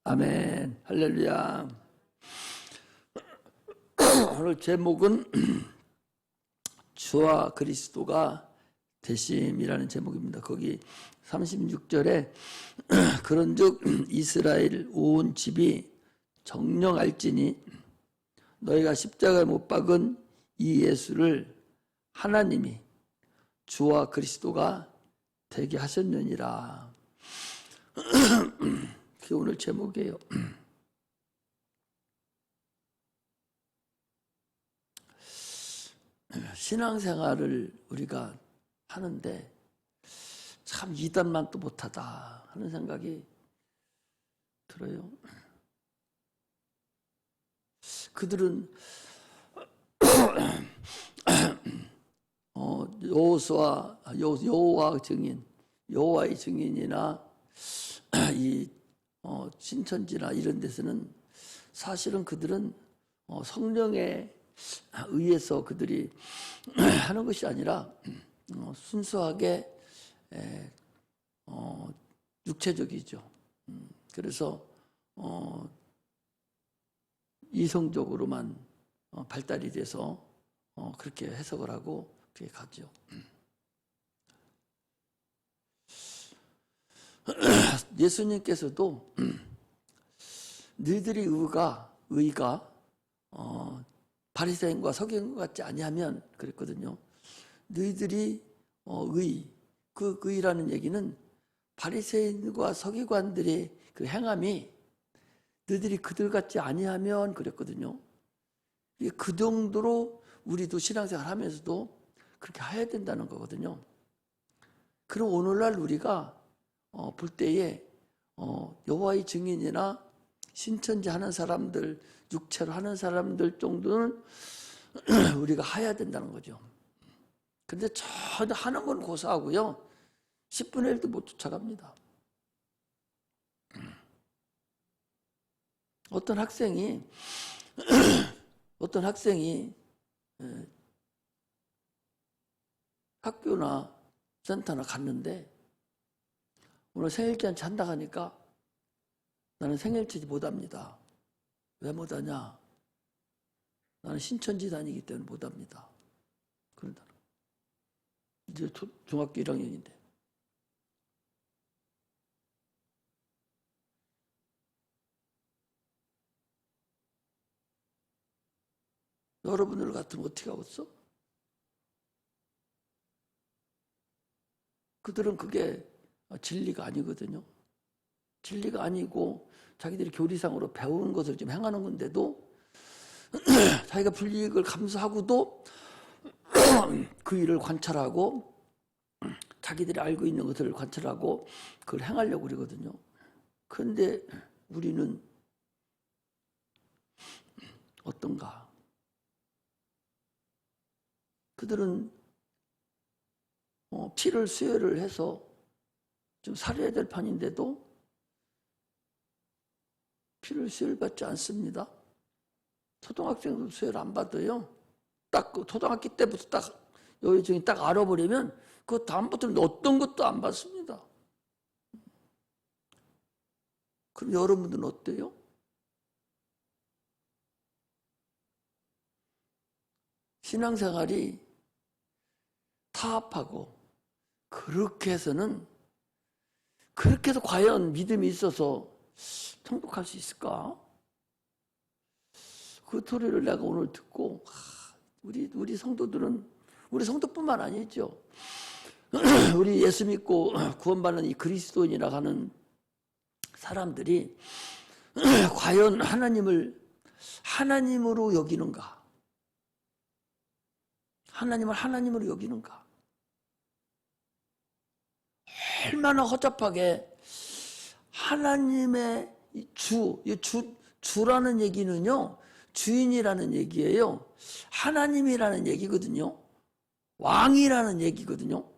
아멘. 할렐루야. 오늘 제목은 주와 그리스도가 되심이라는 제목입니다. 거기 36절에 그런즉 이스라엘 온 집이 정녕 알지니 너희가 십자가에 못 박은 이 예수를 하나님이 주와 그리스도가 되게 하셨느니라. 그게 오늘 제목이에요. 신앙생활을 우리가 하는데 참 이단만 또 못하다 하는 생각이 들어요. 그들은 여호와의 증인이나 이 신천지나 이런 데서는 사실은 그들은 성령에 의해서 그들이 하는 것이 아니라 순수하게 육체적이죠. 그래서 이성적으로만 발달이 돼서 그렇게 해석을 하고 그렇게 가죠. 예수님께서도 너희들이 의가 바리새인과 서기관과 같지 아니하면 그랬거든요. 너희들이 그 의라는 얘기는 바리새인과 서기관들의 그 행함이 너희들이 그들 같지 아니하면 그랬거든요. 그 정도로 우리도 신앙생활 하면서도 그렇게 해야 된다는 거거든요. 그럼 오늘날 우리가 볼 때에 여호와의 증인이나 신천지 하는 사람들, 육체로 하는 사람들 정도는 우리가 해야 된다는 거죠. 근데 전혀 하는 건 고사하고요, 10분의 1도 못 쫓아갑니다. 어떤 학생이 학교나 센터나 갔는데 오늘 생일잔치 한다고 하니까 나는 생일잔치 못합니다. 왜 못하냐? 나는 신천지 다니기 때문에 못합니다. 그런다. 이제 중학교 1학년인데. 여러분들 같으면 어떻게 하겠어? 그들은 그게 진리가 아니거든요. 진리가 아니고 자기들이 교리상으로 배우는 것을 좀 행하는 건데도 자기가 불이익을 감수하고도 그 일을 관찰하고 자기들이 알고 있는 것을 관찰하고 그걸 행하려고 그러거든요. 그런데 우리는 어떤가? 그들은 피를 수혈을 해서 좀 살해야 될 판인데도 피를 수혈받지 않습니다. 초등학생도 수혈 안 받아요. 딱 초등학교 때부터 딱 여기저기 딱 알아버리면 그 다음부터는 어떤 것도 안 받습니다. 그럼 여러분들은 어때요? 신앙생활이 타협하고 그렇게 해서 과연 믿음이 있어서 천국 갈 수 있을까? 그 소리를 내가 오늘 듣고 우리 성도들은, 우리 성도뿐만 아니죠. 우리 예수 믿고 구원받는 이 그리스도인이라고 하는 사람들이 과연 하나님을 하나님으로 여기는가? 하나님을 하나님으로 여기는가? 얼마나 허접하게 하나님의 주라는 얘기는요, 주인이라는 얘기예요. 하나님이라는 얘기거든요. 왕이라는 얘기거든요.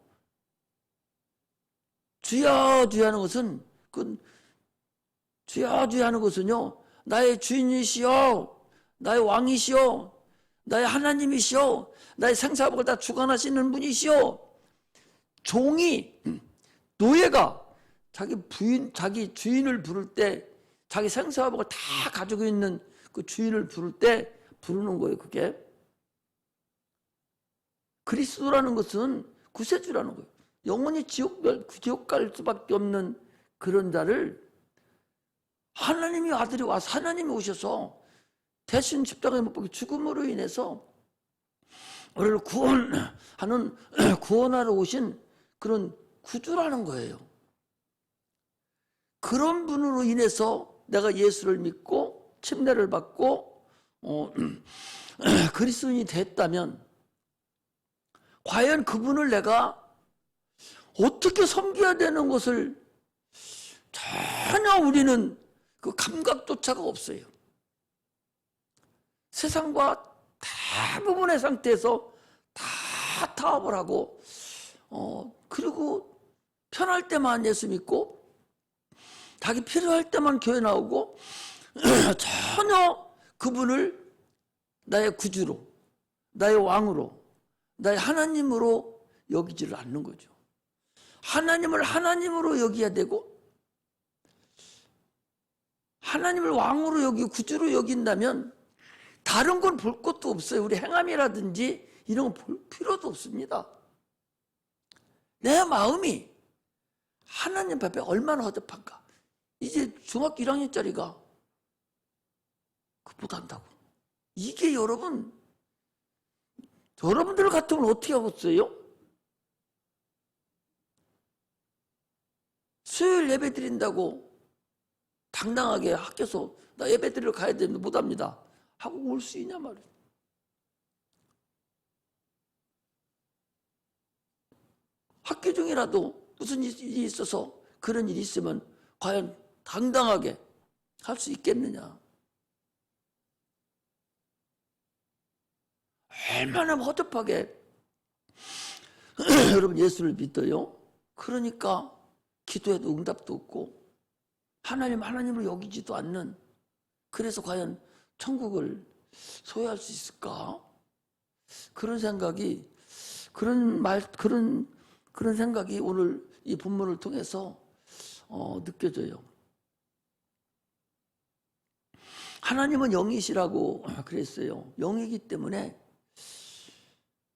주여 주여 하는 것은 주여 주여 하는 것은요, 나의 주인이시여, 나의 왕이시여, 나의 하나님이시여, 나의 생사복을 다 주관하시는 분이시여. 종이, 노예가 자기 주인을 부를 때 자기 생사화복을 다 가지고 있는 그 주인을 부를 때 부르는 거예요. 그게 그리스도라는 것은 구세주라는 거예요. 영원히 지옥 갈 수밖에 없는 그런 자를 하나님이 아들이 와서 하나님이 오셔서 대신 십자가에 못 박혀 죽음으로 인해서 우리를 구원하러 오신 그런 구주라는 거예요. 그런 분으로 인해서 내가 예수를 믿고 침례를 받고 그리스도인이 됐다면 과연 그분을 내가 어떻게 섬겨야 되는 것을 전혀 우리는 그 감각조차가 없어요. 세상과 대부분의 상태에서 다 타협을 하고 그리고 편할 때만 예수 믿고 자기 필요할 때만 교회 나오고 전혀 그분을 나의 구주로, 나의 왕으로, 나의 하나님으로 여기지를 않는 거죠. 하나님을 하나님으로 여겨야 되고 하나님을 왕으로 여기고 구주로 여긴다면 다른 건 볼 것도 없어요. 우리 행함이라든지 이런 거 볼 필요도 없습니다. 내 마음이 하나님 앞에 얼마나 허접한가. 이제 중학교 1학년짜리가 못한다고. 이게 여러분들 같으면 어떻게 하겠어요? 수요일 예배 드린다고 당당하게 학교에서 나 예배 드리러 가야 되는데 못합니다 하고 올 수 있냐 말이에요. 학교 중이라도 무슨 일이 있어서 그런 일이 있으면 과연 당당하게 할 수 있겠느냐. 얼마나 허접하게 여러분 예수를 믿어요. 그러니까 기도해도 응답도 없고 하나님을 여기지도 않는, 그래서 과연 천국을 소유할 수 있을까? 그런 생각이 그런 생각이 오늘 이 본문을 통해서 느껴져요. 하나님은 영이시라고 그랬어요. 영이기 때문에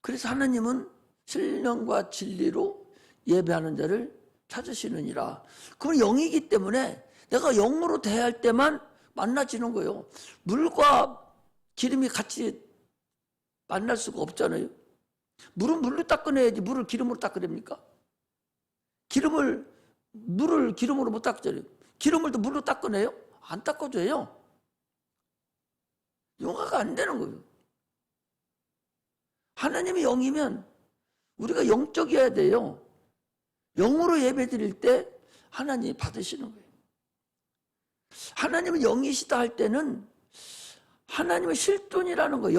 그래서 하나님은 신령과 진리로 예배하는 자를 찾으시느니라. 그건 영이기 때문에 내가 영으로 대할 때만 만나지는 거예요. 물과 기름이 같이 만날 수가 없잖아요. 물은 물로 닦아내야지 물을 기름으로 닦아냅니까? 물을 기름으로 못 닦잖아요. 기름을 또 물로 닦아내요? 안 닦아줘요. 용화가 안 되는 거예요. 하나님이 영이면 우리가 영적이어야 돼요. 영으로 예배 드릴 때 하나님이 받으시는 거예요. 하나님은 영이시다 할 때는 하나님의 실존이라는 거,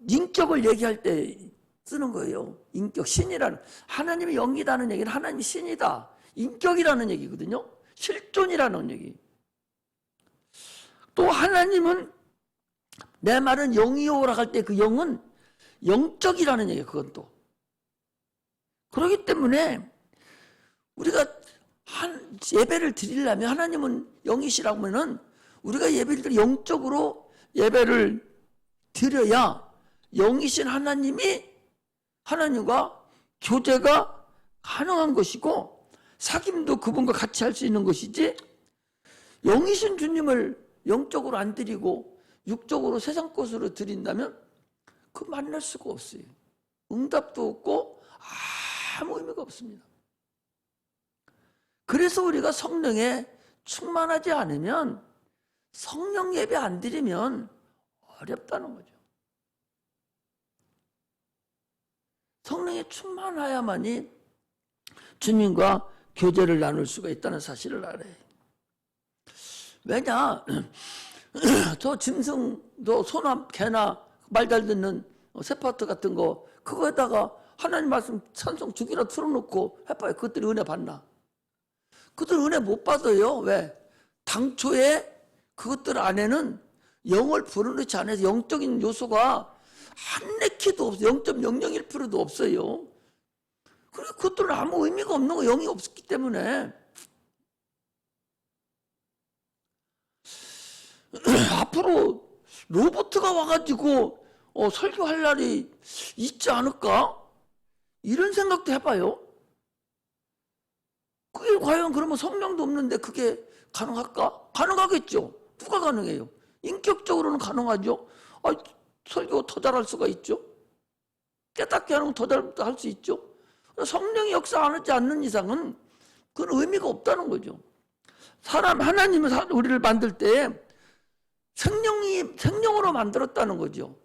인격을 얘기할 때 쓰는 거예요. 인격, 신이라는. 하나님이 영이라는 얘기는 하나님이 신이다. 인격이라는 얘기거든요. 실존이라는 얘기. 또 하나님은 내 말은 영이오라 할 때 그 영은 영적이라는 얘기예요. 그건 또. 그렇기 때문에 우리가 예배를 드리려면 하나님은 영이시라고 하면은 우리가 예배를 드려 영적으로 예배를 드려야 영이신 하나님과 교제가 가능한 것이고 사귐도 그분과 같이 할 수 있는 것이지, 영이신 주님을 영적으로 안 드리고 육적으로 세상 것으로 드린다면 그 만날 수가 없어요. 응답도 없고 아무 의미가 없습니다. 그래서 우리가 성령에 충만하지 않으면, 성령 예배 안 드리면 어렵다는 거죠. 성령에 충만해야만이 주님과 교제를 나눌 수가 있다는 사실을 알아요. 왜냐? 저 짐승도 소나 개나 말 잘 듣는 세파트 같은 거, 그거에다가 하나님 말씀 찬송 죽이나 틀어놓고 해봐요. 그것들이 은혜 받나? 그것들 은혜 못 받아요. 왜? 당초에 그것들 안에는 영을 불어넣지 않아서 영적인 요소가 한 레키도 없어요. 0.001%도 없어요. 그리고 그것들은 아무 의미가 없는 거, 영이 없었기 때문에. 앞으로 로봇가 와가지고 설교할 날이 있지 않을까? 이런 생각도 해봐요. 그게 과연 그러면 성령도 없는데 그게 가능할까? 가능하겠죠. 누가 가능해요? 인격적으로는 가능하죠. 설교 더 잘할 수가 있죠. 깨닫게 하는 더 잘 할 수 있죠. 성령이 역사하지 않는 이상은 그건 의미가 없다는 거죠. 하나님은 우리를 만들 때 생령으로 만들었다는 거죠.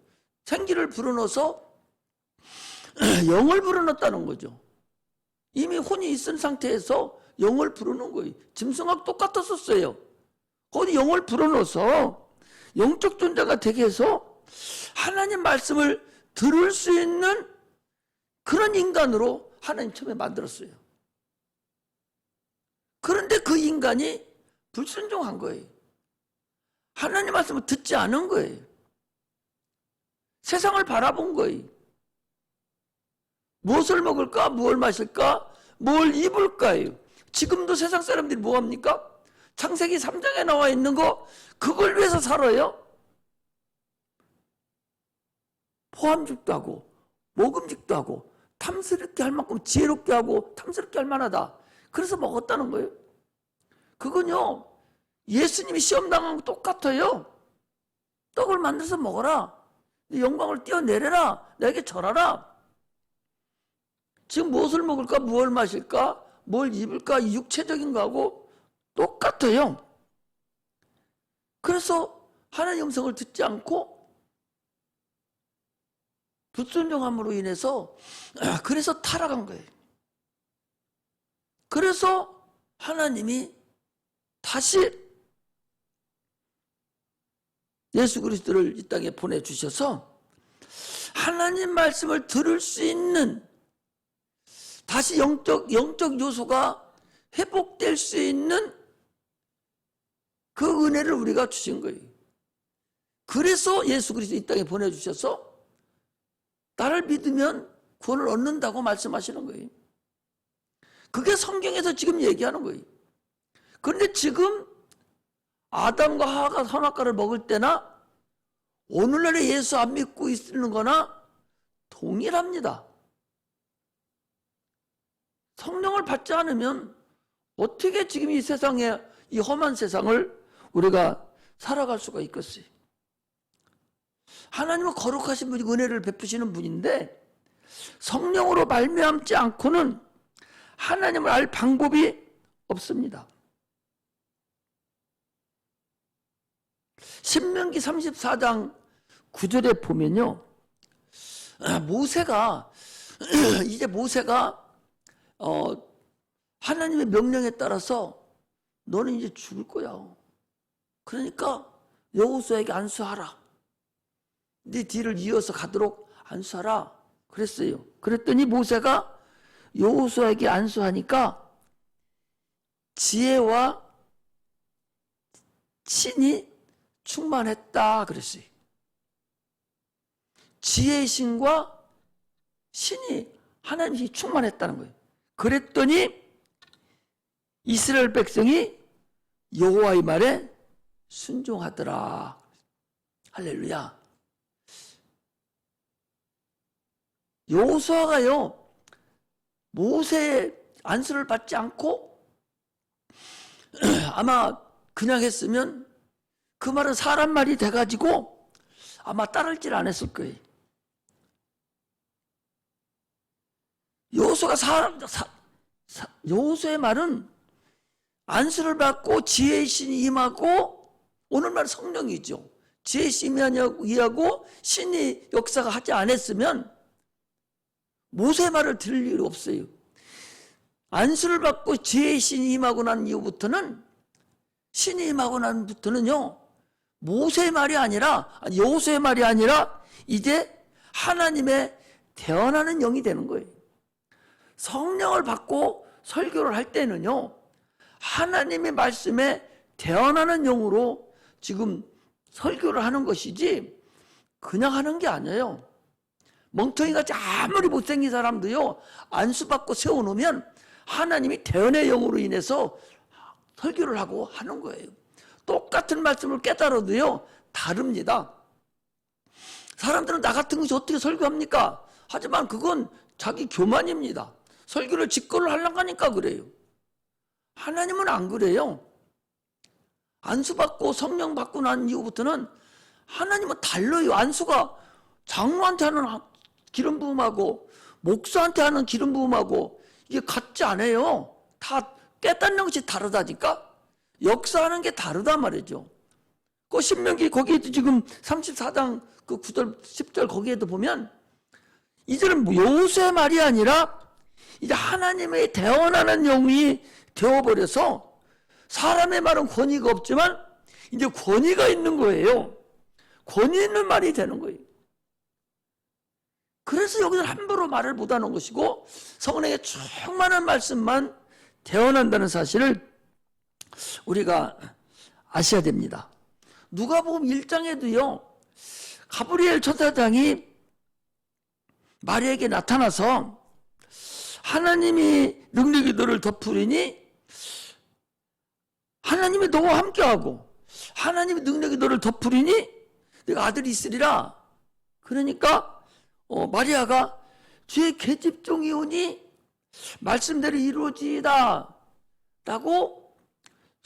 생기를 불어넣어서 영을 불어넣었다는 거죠. 이미 혼이 있은 상태에서 영을 불어넣은 거예요. 짐승하고 똑같았었어요. 거기 영을 불어넣어서 영적 존재가 되게 해서 하나님 말씀을 들을 수 있는 그런 인간으로 하나님 처음에 만들었어요. 그런데 그 인간이 불순종한 거예요. 하나님 말씀을 듣지 않은 거예요. 세상을 바라본 거예요. 무엇을 먹을까? 무엇을 마실까? 뭘 입을까요? 지금도 세상 사람들이 뭐합니까? 창세기 3장에 나와 있는 거 그걸 위해서 살아요. 포함직도 하고 먹음직도 하고 탐스럽게 할 만큼 지혜롭게 하고 탐스럽게 할 만하다. 그래서 먹었다는 거예요. 그건요 예수님이 시험당한 거 똑같아요. 떡을 만들어서 먹어라. 영광을 띄어내려라. 내게 절하라. 지금 무엇을 먹을까? 무엇을 마실까? 뭘 입을까? 육체적인 거하고 똑같아요. 그래서 하나님의 음성을 듣지 않고 불순종함으로 인해서 그래서 타락한 거예요. 그래서 하나님이 다시 예수 그리스도를 이 땅에 보내주셔서 하나님 말씀을 들을 수 있는 다시 영적 요소가 회복될 수 있는 그 은혜를 우리가 주신 거예요. 그래서 예수 그리스도 이 땅에 보내주셔서 나를 믿으면 구원을 얻는다고 말씀하시는 거예요. 그게 성경에서 지금 얘기하는 거예요. 그런데 지금 아담과 하와가 선악과를 먹을 때나 오늘날에 예수 안 믿고 있는 거나 동일합니다. 성령을 받지 않으면 어떻게 지금 이 세상에 이 험한 세상을 우리가 살아갈 수가 있겠어요. 하나님은 거룩하신 분이 은혜를 베푸시는 분인데 성령으로 말미암지 않고는 하나님을 알 방법이 없습니다. 신명기 34장 9절에 보면요. 모세가 하나님의 명령에 따라서 너는 이제 죽을 거야. 그러니까 여호수아에게 안수하라. 네 뒤를 이어서 가도록 안수하라 그랬어요. 그랬더니 모세가 여호수아에게 안수하니까 지혜와 신이 충만했다 그랬어요. 지혜의 신과 신이 하나님이 충만했다는 거예요. 그랬더니 이스라엘 백성이 여호와의 말에 순종하더라. 할렐루야. 여호수아가요 모세의 안수를 받지 않고 아마 그냥 했으면 그 말은 사람 말이 돼가지고 아마 따르질 않았을 거예요. 여호수아의 말은 안수를 받고 지혜의 신이 임하고 오늘날 성령이죠. 지혜의 신이 임하고 신이 역사가 하지 않았으면 모세의 말을 들을 일이 없어요. 안수를 받고 지혜의 신이 임하고 난 이후부터는 신이 임하고 난부터는요 모세의 말이 아니라 여호수아의 말이 아니라 이제 하나님의 태어나는 영이 되는 거예요. 성령을 받고 설교를 할 때는요 하나님의 말씀에 태어나는 영으로 지금 설교를 하는 것이지 그냥 하는 게 아니에요. 멍텅이같이 아무리 못생긴 사람도요 안수받고 세워놓으면 하나님이 태연의 영으로 인해서 설교를 하고 하는 거예요. 똑같이 똑같은 말씀을 깨달아도요 다릅니다. 사람들은 나 같은 것이 어떻게 설교합니까? 하지만 그건 자기 교만입니다. 설교를 직거를 하려고 하니까 그래요. 하나님은 안 그래요. 안수받고 성령 받고 난 이후부터는 하나님은 달라요. 안수가 장로한테 하는 기름 부음하고 목사한테 하는 기름 부음하고 이게 같지 않아요. 다 깨닫는 것이 다르다니까. 역사하는 게 다르단 말이죠. 그 신명기 거기에도 지금 34장 그 9절 10절 거기에도 보면 이제는 여호수아의 말이 아니라 이제 하나님의 대언하는 영이 되어버려서 사람의 말은 권위가 없지만 이제 권위가 있는 거예요. 권위 있는 말이 되는 거예요. 그래서 여기서 함부로 말을 못하는 것이고 성령의 충만한 말씀만 대언한다는 사실을 우리가 아셔야 됩니다. 누가복음 1장에도요 가브리엘 천사장이 마리아에게 나타나서 하나님이 능력이 너를 덮으리니 하나님이 너와 함께하고 하나님의 능력이 너를 덮으리니 네가 아들이 있으리라. 그러니까 마리아가 주의 계집종이 오니 말씀대로 이루어지이다 라고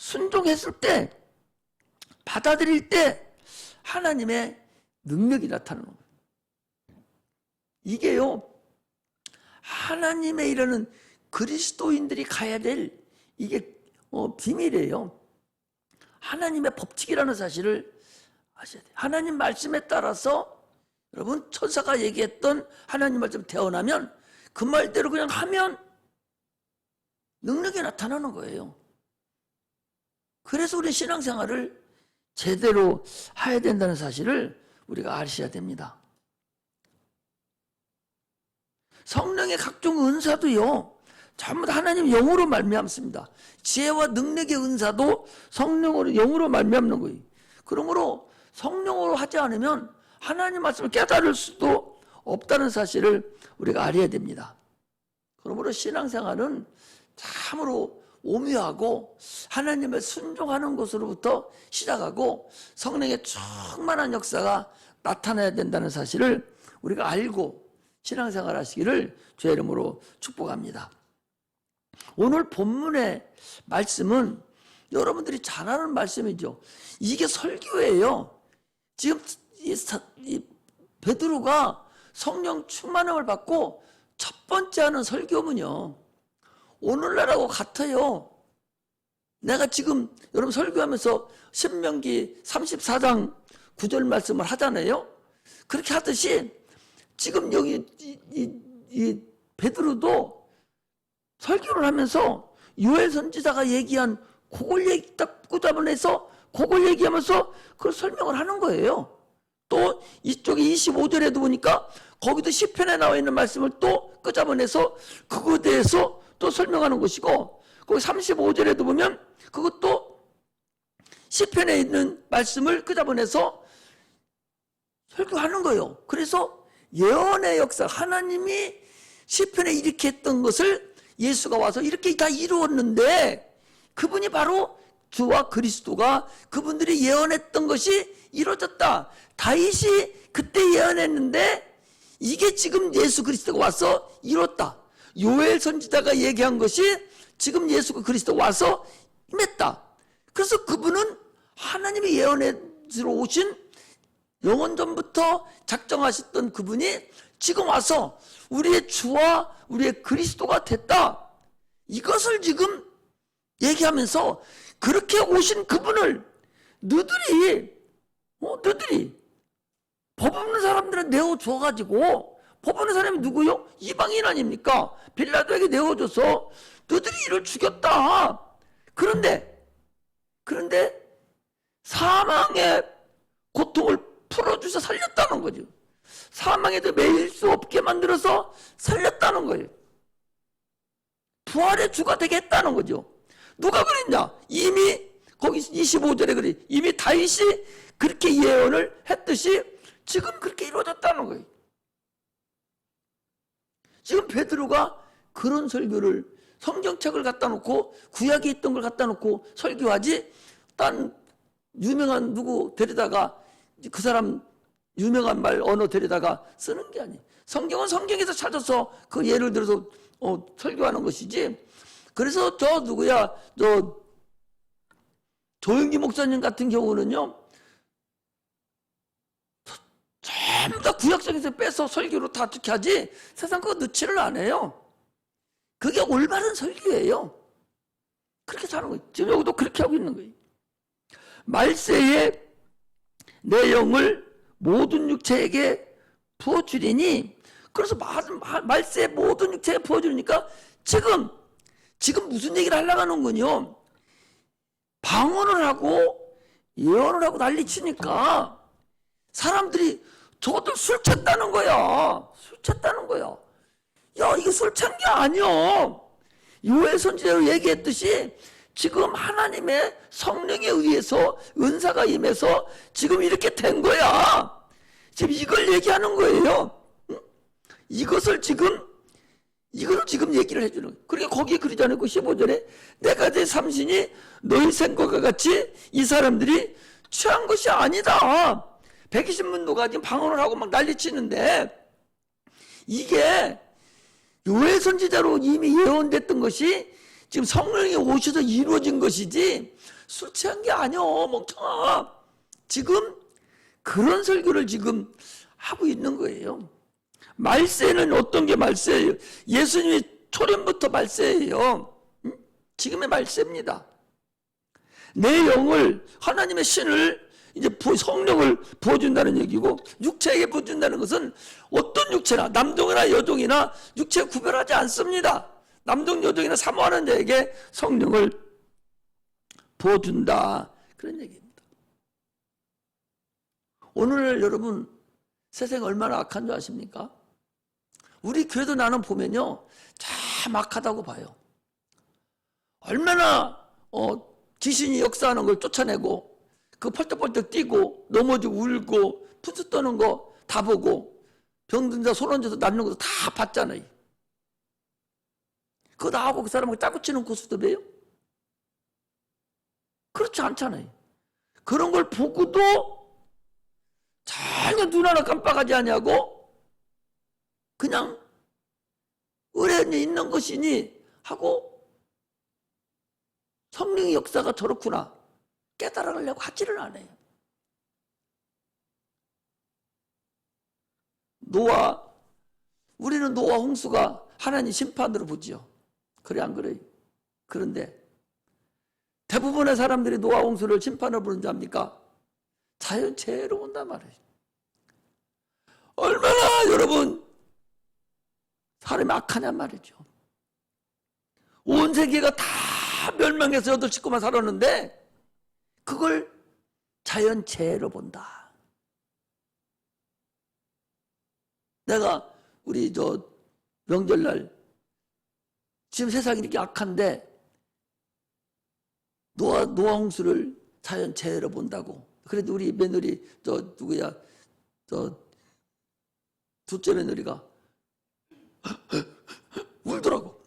순종했을 때 받아들일 때 하나님의 능력이 나타나는 거예요. 이게요 하나님의 이르는 그리스도인들이 가야 될 이게 비밀이에요. 하나님의 법칙이라는 사실을 아셔야 돼요. 하나님 말씀에 따라서 여러분 천사가 얘기했던 하나님 말씀 대언하면 그 말대로 그냥 하면 능력이 나타나는 거예요. 그래서 우리 신앙생활을 제대로 해야 된다는 사실을 우리가 아셔야 됩니다. 성령의 각종 은사도요 전부 다 하나님 영으로 말미암습니다. 지혜와 능력의 은사도 성령으로 영으로 말미암는 거예요. 그러므로 성령으로 하지 않으면 하나님 말씀을 깨달을 수도 없다는 사실을 우리가 알아야 됩니다. 그러므로 신앙생활은 참으로 오묘하고 하나님을 순종하는 것으로부터 시작하고 성령의 충만한 역사가 나타나야 된다는 사실을 우리가 알고 신앙생활 하시기를 주의 이름으로 축복합니다. 오늘 본문의 말씀은 여러분들이 잘 아는 말씀이죠. 이게 설교예요. 지금 이 베드로가 성령 충만함을 받고 첫 번째 하는 설교문요 오늘날하고 같아요. 내가 지금 여러분 설교하면서 신명기 34장 9절 말씀을 하잖아요. 그렇게 하듯이 지금 여기 이 베드로도 설교를 하면서 요엘 선지자가 얘기한 그걸 딱 끄집어내서 그걸 얘기하면서 그걸 설명을 하는 거예요. 또 이쪽에 25절에도 보니까 거기도 시편에 나와 있는 말씀을 또 끄집어내서 그거에 대해서 또 설명하는 것이고 거기 35절에도 보면 그것도 시편에 있는 말씀을 끄집어내서 설교하는 거예요. 그래서 예언의 역사, 하나님이 시편에 이렇게 했던 것을 예수가 와서 이렇게 다 이루었는데 그분이 바로 주와 그리스도가 그분들이 예언했던 것이 이루어졌다. 다윗이 그때 예언했는데 이게 지금 예수 그리스도가 와서 이뤘다. 요엘 선지자가 얘기한 것이 지금 예수 그리스도가 와서 임했다. 그래서 그분은 하나님이 예언해주러 오신 영원 전부터 작정하셨던 그분이 지금 와서 우리의 주와 우리의 그리스도가 됐다. 이것을 지금 얘기하면서 그렇게 오신 그분을 너희들이 법 없는 사람들은 내어줘가지고 법 없는 사람이 누구요? 이방인 아닙니까? 빌라도에게 내어줘서 너희들이 이를 죽였다. 그런데 사망의 고통을 풀어주셔 살렸다는 거죠. 사망에도 매일 수 없게 만들어서 살렸다는 거예요. 부활의 주가 되게 했다는 거죠. 누가 그랬냐? 이미 거기 25절에 그래. 이미 다윗이 그렇게 예언을 했듯이 지금 그렇게 이루어졌다는 거예요. 지금 베드로가 그런 설교를 성경책을 갖다 놓고 구약에 있던 걸 갖다 놓고 설교하지 딴 유명한 누구 데려다가 그 사람 유명한 말 언어 데려다가 쓰는 게 아니에요. 성경은 성경에서 찾아서 그 예를 들어서 설교하는 것이지. 그래서 저 조영기 목사님 같은 경우는요, 전부 다 구약성에서 빼서 설교로 다 어떻게 하지? 세상 그거 넣지를 안 해요. 그게 올바른 설교예요. 그렇게 사는 거예요. 지금 여기도 그렇게 하고 있는 거예요. 말세의 내용을 모든 육체에게 부어주리니, 그래서 말세의 모든 육체에 부어주니까 지금 무슨 얘기를 하려고 하는 거요? 방언을 하고 예언을 하고 난리치니까 사람들이 저것들 술 쳤다는 거야. 술 쳤다는 거야. 야, 이거 술 찬 게 아니야. 요엘 선지자로 얘기했듯이 지금 하나님의 성령에 의해서 은사가 임해서 지금 이렇게 된 거야. 지금 이걸 얘기하는 거예요. 응? 이걸 지금 얘기를 해주는 거예요. 그러니까 거기에 그러잖아요. 그 15절에 내가 내 삼신이 너희 생각과 같이 이 사람들이 취한 것이 아니다. 120문도가 지금 방언을 하고 막 난리치는데, 이게 요엘 선지자로 이미 예언됐던 것이 지금 성령이 오셔서 이루어진 것이지 술 취한 게 아니오, 멍청아. 지금 그런 설교를 지금 하고 있는 거예요. 말세는 어떤 게 말세예요? 예수님이 초림부터 말세예요. 지금의 말세입니다. 내 영을, 하나님의 신을, 이제 성령을 부어준다는 얘기고, 육체에게 부어준다는 것은 어떤 육체나 남종이나 여종이나 육체 구별하지 않습니다. 남종 여종이나 사모하는 자에게 성령을 부어준다, 그런 얘기입니다. 오늘 여러분 세상이 얼마나 악한 줄 아십니까? 우리 교회도 나는 보면요 참 악하다고 봐요. 얼마나 귀신이 역사하는 걸 쫓아내고 그 펄떡펄떡 뛰고 넘어지고 울고 푼수 떠는 거 다 보고 병든 자 손 얹어서 낫는 것도 다 봤잖아요. 그거 나하고 그 사람하고 짜고 치는 고수들이에요? 그렇지 않잖아요. 그런 걸 보고도 전혀 눈 하나 깜빡하지 아니하고 그냥 의뢰인이 있는 것이니 하고 성령의 역사가 저렇구나 깨달아가려고 하지를 않아요. 우리는 노아 홍수가 하나님 심판으로 보지요. 그래 안 그래요? 그런데 대부분의 사람들이 노아 홍수를 심판으로 보는 줄 압니까? 자연재해로 본단 말이에요. 얼마나 여러분 사람이 악하냔 말이죠. 온 세계가 다 멸망해서 8 식구만 살았는데 그걸 자연재해로 본다. 내가 우리 명절날 지금 세상이 이렇게 악한데 노아 홍수를 자연재해로 본다고. 그래도 우리 며느리 둘째 며느리가 울더라고.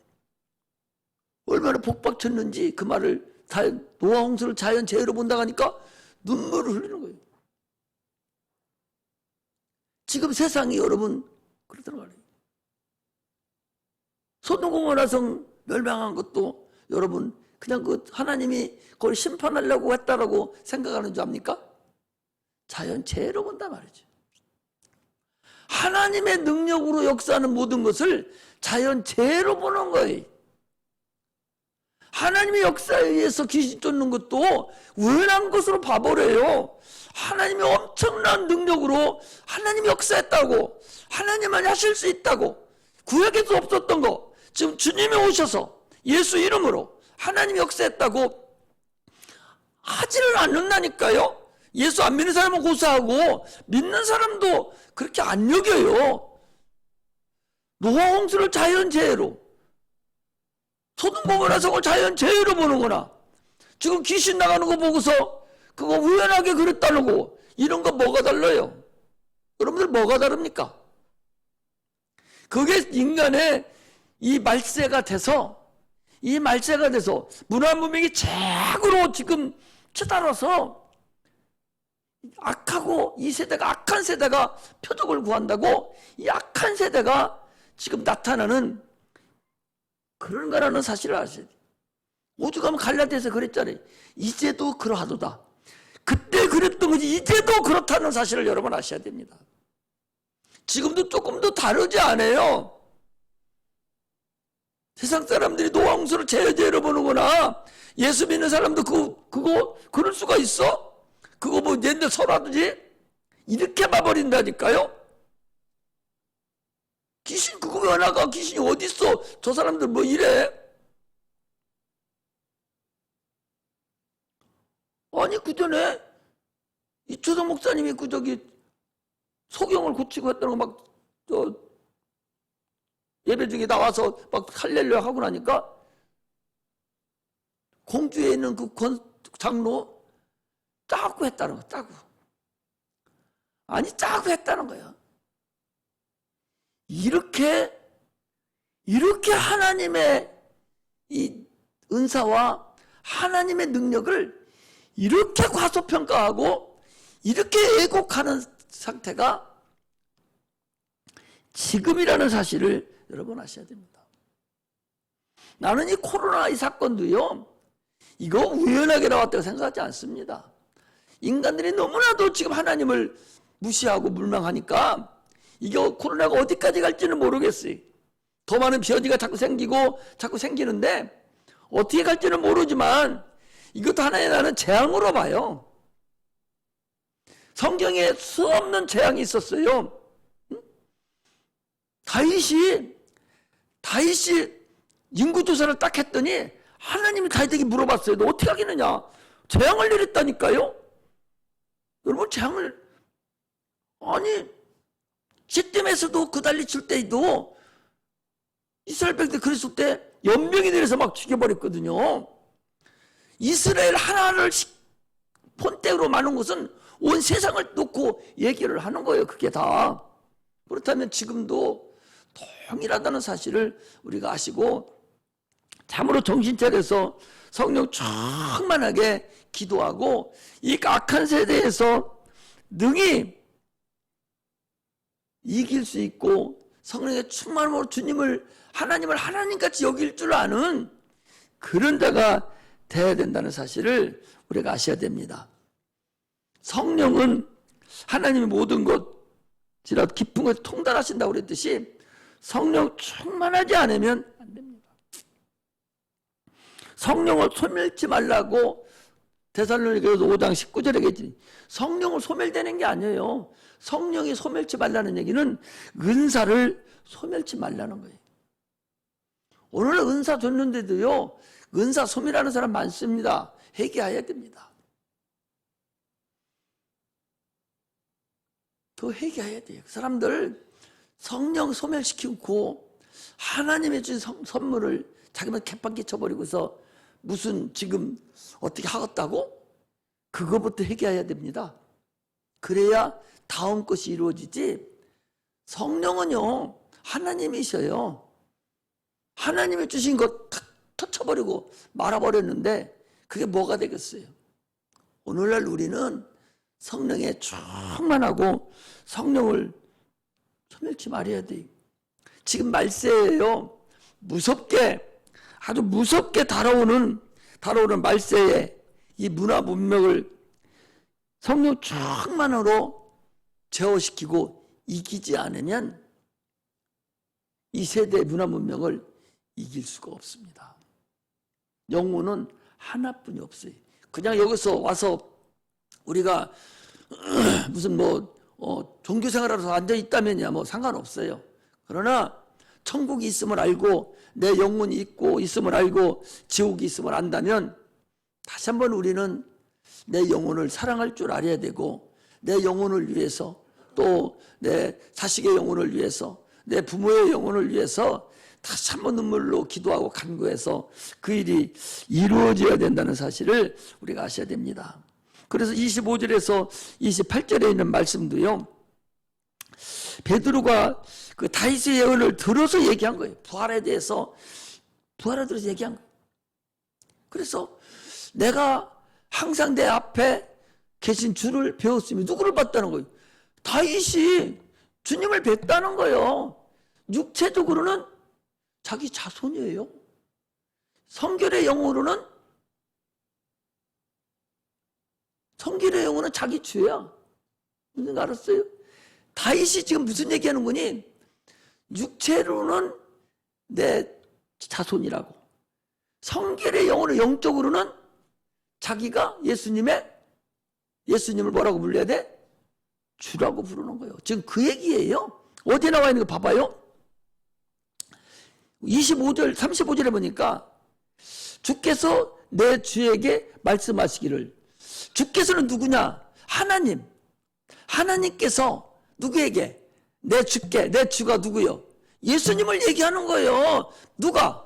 얼마나 복박쳤는지 그 말을 노아 홍수를 자연재해로 본다고 하니까 눈물을 흘리는 거예요. 지금 세상이 여러분 그러더라고요. 소돔고모라성 멸망한 것도 여러분 그냥 그 하나님이 그걸 심판하려고 했다라고 생각하는 줄 압니까? 자연재해로 본단 말이죠. 하나님의 능력으로 역사하는 모든 것을 자연재해로 보는 거예요. 하나님의 역사에 의해서 귀신 쫓는 것도 우연한 것으로 봐버려요. 하나님이 엄청난 능력으로 하나님이 역사했다고, 하나님만이 하실 수 있다고, 구약에도 없었던 거 지금 주님이 오셔서 예수 이름으로 하나님이 역사했다고 하지를 않는다니까요. 예수 안 믿는 사람은 고사하고 믿는 사람도 그렇게 안 여겨요. 노아 홍수를 자연재해로, 소돔고모라 성을 자연재해로 보는구나. 지금 귀신 나가는 거 보고서 그거 우연하게 그랬다는 거, 이런 거 뭐가 달라요? 여러분들 뭐가 다릅니까? 그게 인간의 이 말세가 돼서 문화 문명이 최고로 지금 치달아서 악하고 이 세대가 악한 세대가 표적을 구한다고 이 악한 세대가 지금 나타나는 그런 거라는 사실을 아셔야 돼요. 오죽하면 갈라디아서 그랬잖아요. 이제도 그러하도다. 그때 그랬던 거지 이제도 그렇다는 사실을 여러분 아셔야 됩니다. 지금도 조금 더 다르지 않아요. 세상 사람들이 노왕수를 제어제로 보는구나. 예수 믿는 사람도 그거 그럴 수가 있어? 그거 뭐 옛날 설화두지? 이렇게 봐버린다니까요. 귀신 그거 왜 나가? 귀신이 어딨어? 저 사람들 뭐 이래? 아니 그전에 이초성 목사님이 그 저기 소경을 고치고 했다는 거 막 예배 중에 나와서 막 할렐루야 하고 나니까 공주에 있는 그 장로 짜고 했다는 거, 짜고. 아니 짜고 했다는 거야. 이렇게 하나님의 이 은사와 하나님의 능력을 이렇게 과소평가하고 이렇게 왜곡하는 상태가 지금이라는 사실을 여러분 아셔야 됩니다. 나는 이 코로나 이 사건도요, 이거 우연하게 나왔다고 생각하지 않습니다. 인간들이 너무나도 지금 하나님을 무시하고 물망하니까 이게 코로나가 어디까지 갈지는 모르겠어요. 더 많은 변이가 자꾸 생기는데 어떻게 갈지는 모르지만 이것도 하나의 나는 재앙으로 봐요. 성경에 수없는 재앙이 있었어요. 다윗이 인구조사를 딱 했더니 하나님이 다윗에게 물어봤어요. 너 어떻게 하겠느냐? 재앙을 내렸다니까요. 여러분 재앙을 아니 시딤에서도 그달리 칠 때에도 이스라엘 백성들 그랬을 때 연병이 내려서 막 죽여버렸거든요. 이스라엘 하나를 본때로 많은 것은 온 세상을 놓고 얘기를 하는 거예요. 그게 다. 그렇다면 지금도 동일하다는 사실을 우리가 아시고 참으로 정신 차려서 성령 충만하게 기도하고 이 악한 세대에서 능히 이길 수 있고 성령의 충만함으로 하나님을 하나님같이 여길 줄 아는 그런 자가 돼야 된다는 사실을 우리가 아셔야 됩니다. 성령은 하나님의 모든 것이라 깊은 것을 통달하신다고 그랬듯이 성령 충만하지 않으면 안 됩니다. 성령을 소멸치 말라고 데살로니가서 5장 19절에 얘기했지. 성령을 소멸되는 게 아니에요. 성령이 소멸치 말라는 얘기는 은사를 소멸치 말라는 거예요. 오늘 은사 줬는데도요, 은사 소멸하는 사람 많습니다. 회개해야 됩니다. 더 회개해야 돼요. 그 사람들 성령 소멸시키고 하나님의 준 선물을 자기만 개판기 쳐버리고서 무슨 지금 어떻게 하겠다고? 그거부터 회개해야 됩니다. 그래야 다음 것이 이루어지지. 성령은요 하나님이셔요. 하나님이 주신 것 터쳐버리고 말아버렸는데 그게 뭐가 되겠어요? 오늘날 우리는 성령에 충만하고 성령을 소멸치 말아야 돼요. 지금 말세예요. 아주 무섭게 달아오는 말세에 이 문화 문명을 성령 충만으로 제어시키고 이기지 않으면 이 세대의 문화 문명을 이길 수가 없습니다. 영혼은 하나뿐이 없어요. 그냥 여기서 와서 우리가 무슨 종교생활하면서 앉아있다면야 상관없어요. 그러나 천국이 있음을 알고 내 영혼이 있음을 알고 지옥이 있음을 안다면 다시 한번 우리는 내 영혼을 사랑할 줄 알아야 되고 내 영혼을 위해서 또 내 자식의 영혼을 위해서 내 부모의 영혼을 위해서 다시 한번 눈물로 기도하고 간구해서 그 일이 이루어져야 된다는 사실을 우리가 아셔야 됩니다. 그래서 25절에서 28절에 있는 말씀도요, 베드로가 그 다윗의 예언을 들어서 얘기한 거예요. 부활에 대해서 얘기한 거예요. 그래서 내가 항상 내 앞에 계신 주를 배웠으며 누구를 봤다는 거예요? 다윗이 주님을 뵀다는 거예요. 육체적으로는 자기 자손이에요. 성결의 영으로는 자기 주야. 무슨 알았어요? 다윗이 지금 무슨 얘기하는 거니? 육체로는 내 자손이라고, 성결의 영으로 영적으로는 자기가 예수님을 뭐라고 불러야 돼? 주라고 부르는 거예요. 지금 그 얘기예요. 어디에 나와 있는 거 봐봐요. 25절 35절에 보니까 주께서 내 주에게 말씀하시기를, 주께서는 누구냐? 하나님께서 누구에게? 내 주가 누구요? 예수님을 얘기하는 거예요. 누가?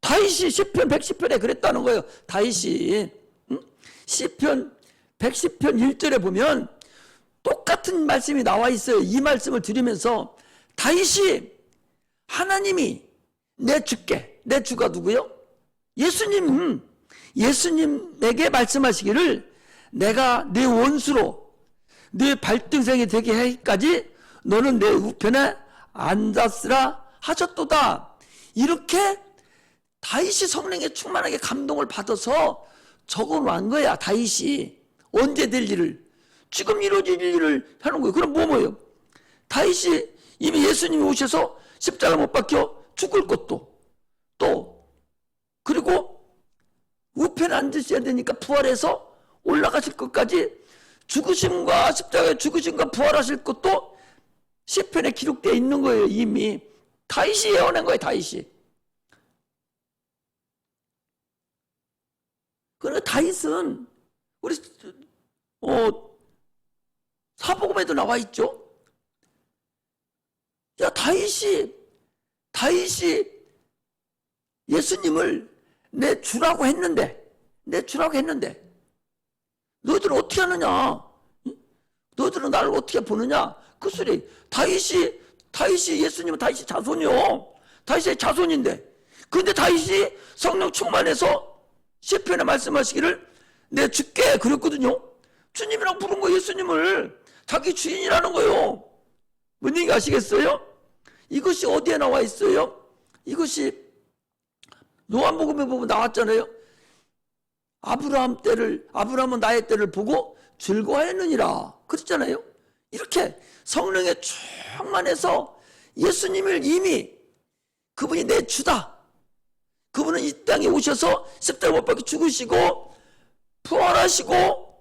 다윗이 시편 110편에 그랬다는 거예요. 다윗이 시편 110편 1절에 보면 똑같은 말씀이 나와 있어요. 이 말씀을 들으면서 다윗이 하나님이 내 주가 누구요? 예수님에게 말씀하시기를 내가 네 원수로 네 발등상이 되게 하기까지 너는 내 우편에 앉았으라 하셨도다. 이렇게 다윗이 성령에 충만하게 감동을 받아서 적어놓은 거야. 다윗이 언제 될 일을, 지금 이루어질 일을 하는 거예요. 그럼 뭐예요? 다윗이 이미 예수님이 오셔서 십자가 못 박혀 죽을 것도, 또 그리고 우편에 앉으셔야 되니까 부활해서 올라가실 것까지, 죽으심과 십자가에 죽으심과 부활하실 것도 시편에 기록되어 있는 거예요. 이미 다윗이 예언한 거예요. 다윗이. 그러니까 다윗은 우리 사복음에도 나와 있죠. 야, 다윗이 예수님을 내 주라고 했는데 너희들은 어떻게 하느냐? 너희들은 나를 어떻게 보느냐? 그 소리. 다윗이 예수님은 다윗이 자손이요. 다윗의 자손인데, 그런데 다윗이 성령 충만해서 시편에 말씀하시기를 내 주께 그랬거든요. 주님이라고 부른 거, 예수님을 자기 주인이라는 거예요. 뭔 얘기 아시겠어요? 이것이 어디에 나와 있어요? 이것이 요한복음에 보면 나왔잖아요. 아브라함은 나의 때를 보고 즐거워했느니라 그랬잖아요. 이렇게 성령에 충만해서 예수님을 이미, 그분이 내 주다, 그분은 이 땅에 오셔서 십자가 못 박혀 죽으시고 부활하시고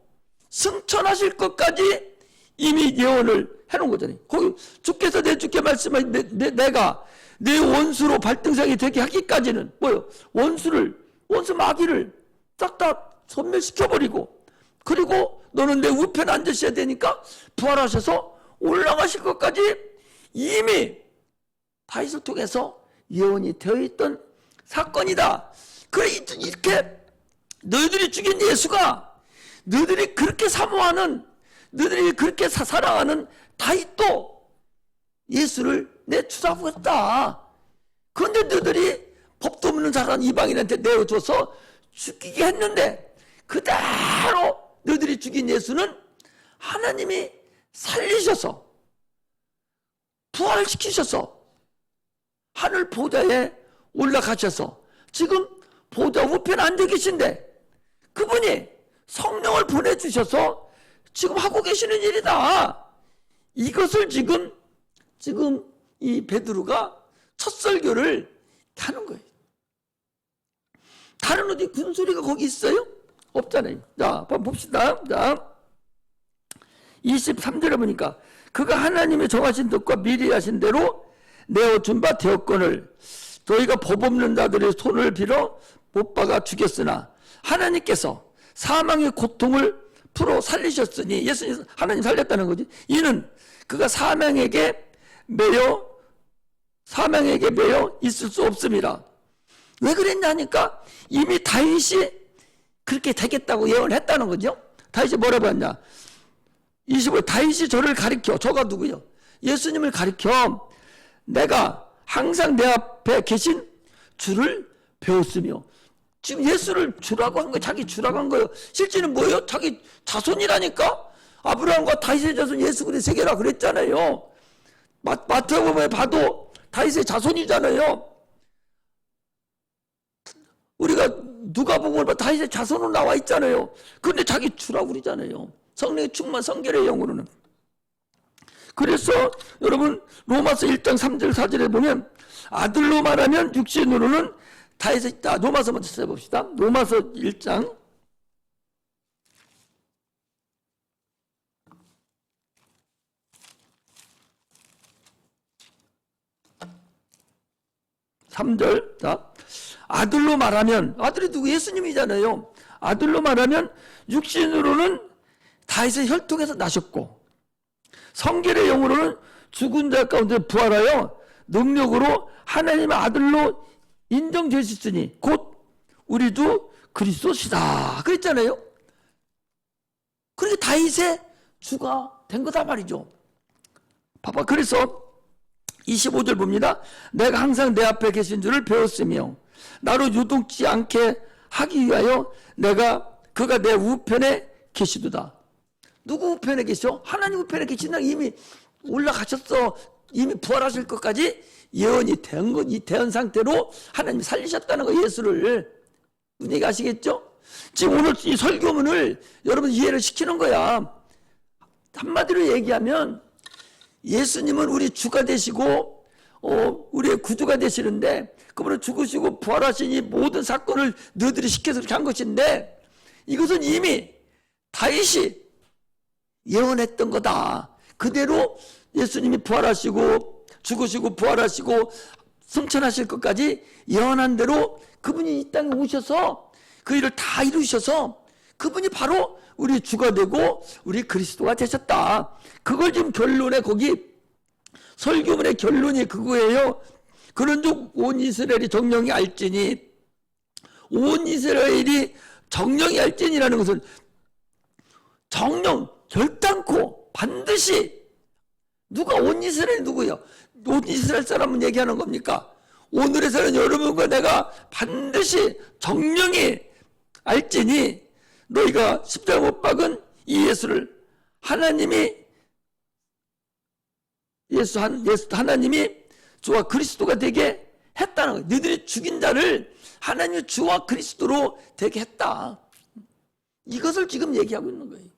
승천하실 것까지 이미 예언을 해놓은 거잖아요. 거기 주께서 내 주께 말씀하신 내가 내 원수로 발등상이 되게 하기까지는 뭐요? 원수 마귀를 싹 다 소멸시켜버리고, 그리고 너는 내 우편에 앉으셔야 되니까 부활하셔서 올라가실 것까지 이미 다윗을 통해서 예언이 되어 있던 사건이다. 그래, 이렇게 너희들이 죽인 예수가, 너희들이 그렇게 사모하는, 너희들이 그렇게 사랑하는 다윗도 예수를 내 주라고 했다. 그런데 너희들이 법도 없는 사람 이방인한테 내어줘서 죽이게 했는데, 그대로 너희들이 죽인 예수는 하나님이 살리셔서 부활시키셔서 하늘 보좌에 올라가셔서 지금 보좌 우편에 앉아 계신데, 그분이 성령을 보내주셔서 지금 하고 계시는 일이다. 이것을 지금 이 베드로가 첫 설교를 하는 거예요. 다른 어디 군소리가 거기 있어요? 없잖아요. 자, 한번 봅시다. 자, 23절에 보니까 그가 하나님의 정하신 뜻과 미리 하신 대로 내어준 바 되었거늘 저희가 법 없는 자들의 손을 빌어 못 박아 죽였으나 하나님께서 사망의 고통을 풀어 살리셨으니, 예수님 하나님 살렸다는 거지. 이는 그가 사망에게 매여 있을 수 없습니다. 왜 그랬냐니까 이미 다윗이 그렇게 되겠다고 예언했다는 거죠. 다윗이 뭐라고 했냐? 25, 다윗이 저를 가리켜, 저가 누구요? 예수님을 가리켜 내가 항상 내 앞에 계신 주를 배웠으며, 지금 예수를 주라고 한 거예요. 자기 주라고 한 거예요. 실제는 뭐예요? 자기 자손이라니까. 아브라함과 다윗의 자손 예수 그리스도 세계라 그랬잖아요. 마태복음에 봐도 다윗의 자손이잖아요. 우리가 누가복음을 봐 다윗의 자손으로 나와 있잖아요. 그런데 자기 주라고 그러잖아요. 성령의 충만 성결의 영으로는. 그래서 여러분 로마서 1장 3절 4절에 보면 아들로 말하면 육신으로는 다윗의 있다. 로마서 먼저 찾아봅시다. 로마서 1장 3절. 자, 아들로 말하면, 아들이 누구? 예수님이잖아요. 아들로 말하면 육신으로는 다윗의 혈통에서 나셨고 성결의 영으로는 죽은 자 가운데 부활하여 능력으로 하나님의 아들로 인정되셨으니 곧 우리도 그리스도시다 그랬잖아요. 그렇게 다윗의 주가 된 거다 말이죠. 봐봐. 그래서 25절 봅니다. 내가 항상 내 앞에 계신 줄을 배웠으며 나로 요동치 않게 하기 위하여 그가 내 우편에 계시도다. 누구 우편에 계셔? 하나님 우편에 계신다. 이미 올라가셨어. 이미 부활하실 것까지 예언이 된 것, 이 대언 상태로 하나님이 살리셨다는 거, 예수를. 문제가 아시겠죠? 지금 오늘 이 설교문을 여러분 이해를 시키는 거야. 한마디로 얘기하면 예수님은 우리 주가 되시고 우리의 구주가 되시는데 그분은 죽으시고 부활하신 이 모든 사건을 너희들이 시켜서 그렇게 한 것인데 이것은 이미 다윗이 예언했던 거다. 그대로 예수님이 부활하시고 죽으시고 부활하시고 승천하실 것까지 예언한 대로 그분이 이 땅에 오셔서 그 일을 다 이루셔서 그분이 바로 우리 주가 되고 우리 그리스도가 되셨다. 그걸 지금 결론에 거기 설교문의 결론이 그거예요. 그런즉 온 이스라엘이 정령이 알지니, 온 이스라엘이 정령이 알지니라는 것은 정령 결단코 반드시 누가 온 이스라엘이 누구예요? 온 이스라엘 사람은 얘기하는 겁니까? 오늘에서는 여러분과 내가 반드시 정령이 알지니 너희가 십자가 못 박은 이 예수를 하나님이 하나님이 주와 그리스도가 되게 했다는 거예요. 너희들이 죽인 자를 하나님의 주와 그리스도로 되게 했다. 이것을 지금 얘기하고 있는 거예요.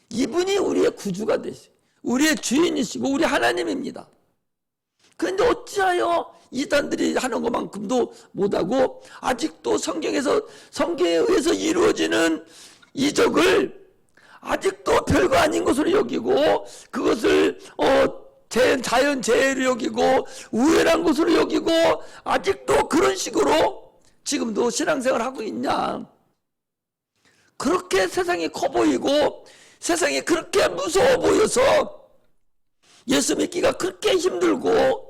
이분이 우리의 구주가 되시고 우리의 주인이시고 우리 하나님입니다. 그런데 어찌하여 이단들이 하는 것만큼도 못하고 아직도 성경에 의해서 이루어지는 이적을 아직도 별거 아닌 것으로 여기고 그것을 자연재해로 여기고 우연한 것으로 여기고 아직도 그런 식으로 지금도 신앙생활을 하고 있냐. 그렇게 세상이 커 보이고 세상이 그렇게 무서워 보여서 예수 믿기가 그렇게 힘들고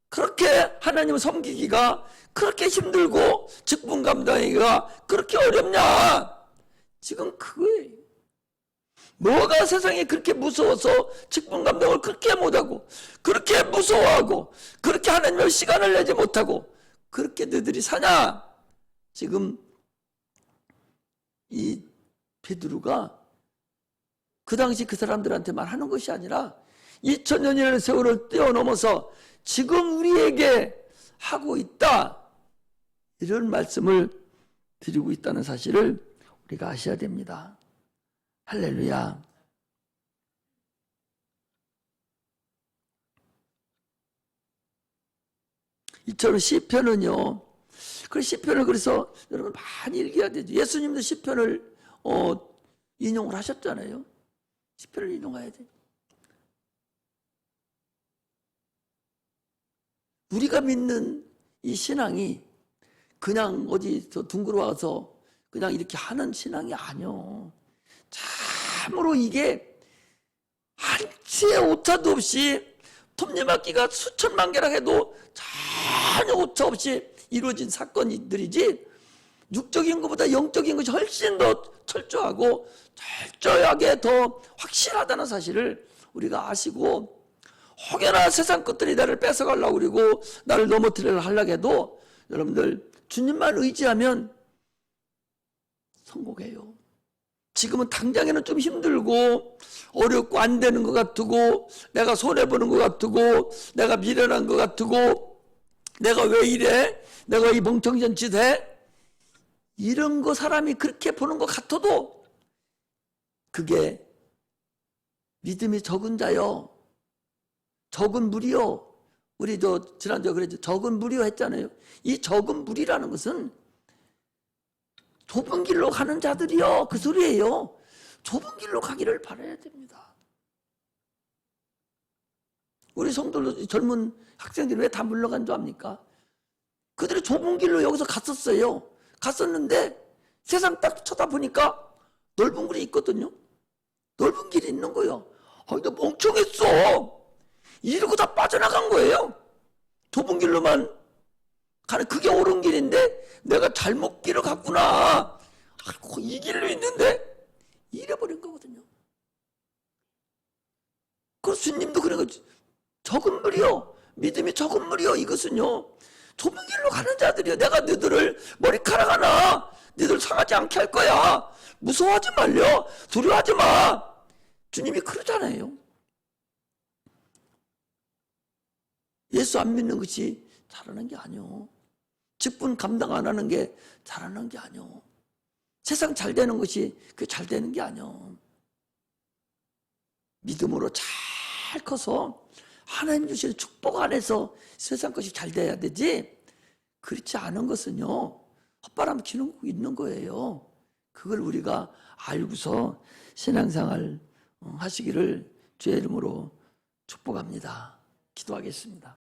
그렇게 하나님을 섬기기가 그렇게 힘들고 직분 감당하기가 그렇게 어렵냐. 지금 그거예요. 뭐가 세상에 그렇게 무서워서 직분 감당을 그렇게 못하고 그렇게 무서워하고 그렇게 하나님의 시간을 내지 못하고 그렇게 너희들이 사냐. 지금 이 베드로가 그 당시 그 사람들한테 말하는 것이 아니라 2000년이라는 세월을 뛰어넘어서 지금 우리에게 하고 있다. 이런 말씀을 드리고 있다는 사실을 우리가 아셔야 됩니다. 할렐루야. 이처럼 시편은요. 그 시편을 그래서 여러분 많이 읽어야 되죠. 예수님도 시편을 인용을 하셨잖아요. 시편을 인용해야 돼요. 우리가 믿는 이 신앙이 그냥 어디서 둥그러 와서 그냥 이렇게 하는 신앙이 아니요. 참으로 이게 한치의 오차도 없이 톱니바퀴가 수천만 개라 해도 전혀 오차 없이 이루어진 사건들이지 육적인 것보다 영적인 것이 훨씬 더 철저하고 철저하게 더 확실하다는 사실을 우리가 아시고 혹여나 세상 것들이 나를 뺏어가려고 그러고 나를 넘어뜨리려 하려고 해도 여러분들 주님만 의지하면 성공해요. 지금은 당장에는 좀 힘들고 어렵고 안 되는 것 같고 내가 손해보는 것 같고 내가 미련한 것 같고 내가 왜 이래? 내가 이 멍청이전 짓 해? 이런 거 사람이 그렇게 보는 것 같아도 그게 믿음이 적은 자요. 적은 무리요. 우리 지난주에 그랬죠. 적은 무리요 했잖아요. 이 적은 무리라는 것은 좁은 길로 가는 자들이요. 그 소리예요. 좁은 길로 가기를 바라야 됩니다. 우리 성도들 젊은 학생들이 왜 다 물러간 줄 압니까? 그들이 좁은 길로 여기서 갔었어요. 갔었는데 세상 딱 쳐다보니까 넓은 길이 있거든요. 넓은 길이 있는 거예요. 너 멍청했어. 이러고 다 빠져나간 거예요. 좁은 길로만 가는 그게 옳은 길인데 내가 잘못 길을 갔구나. 아이고, 이 길로 있는데 잃어버린 거거든요. 그래서 주님도 그런 거지. 적은 무리요. 믿음이 적은 무리요. 이것은요. 좁은 길로 가는 자들이요. 내가 너희들을 머리카락 하나 너희들 상하지 않게 할 거야. 무서워하지 말려. 두려워하지 마. 주님이 그러잖아요. 예수 안 믿는 것이 잘하는 게 아니오. 직분 감당 안 하는 게 잘하는 게 아니오. 세상 잘 되는 것이 그게 잘 되는 게 아니오. 믿음으로 잘 커서 하나님 주시는 축복 안에서 세상 것이 잘 돼야 되지, 그렇지 않은 것은요 헛바람 키는 거 있는 거예요. 그걸 우리가 알고서 신앙생활 하시기를 주의 이름으로 축복합니다. 기도하겠습니다.